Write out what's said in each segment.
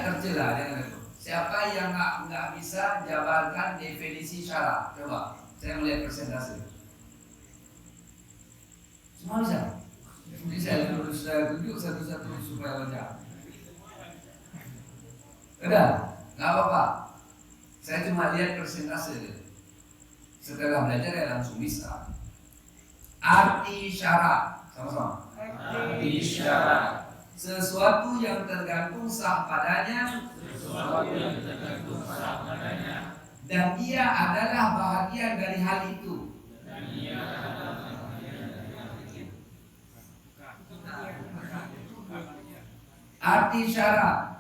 tercela dengan itu. Siapa yang nggak bisa jabarkan definisi syarat? Coba, saya melihat presentasi. Semua bisa. Ini saya tunjuk satu-satu supaya lancar. Udah, nggak apa-apa. Saya cuma lihat presentasi. Setelah belajar ya langsung bisa. Arti syarat, sama-sama. Arti syarat. Sesuatu yang tergantung sah padanya. Dan dia adalah bahagian dari hal itu. Arti syarat.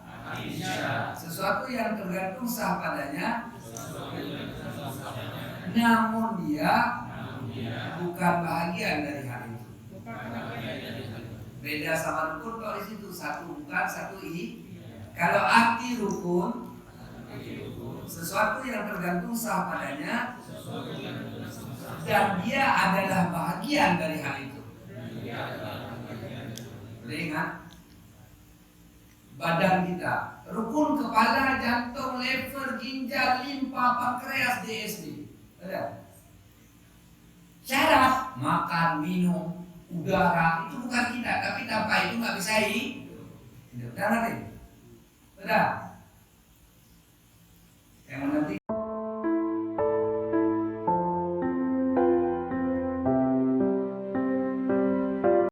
Sesuatu yang tergantung sah padanya, namun dia bukan bahagian dari hal itu. Beda sama rukun kalau di situ satu bukan, satu i. Kalau arti rukun, sesuatu yang tergantung sah padanya, dan dia adalah bahagian dari hal itu. Ingat? Badan kita, rukun kepala, jantung, lever, ginjal, limpa, pankreas, DSD. Ada. Syarat makan, minum, udara itu bukan kita, tapi tanpa itu nggak bisa hidup. Udah nanti. Udah. Yang nanti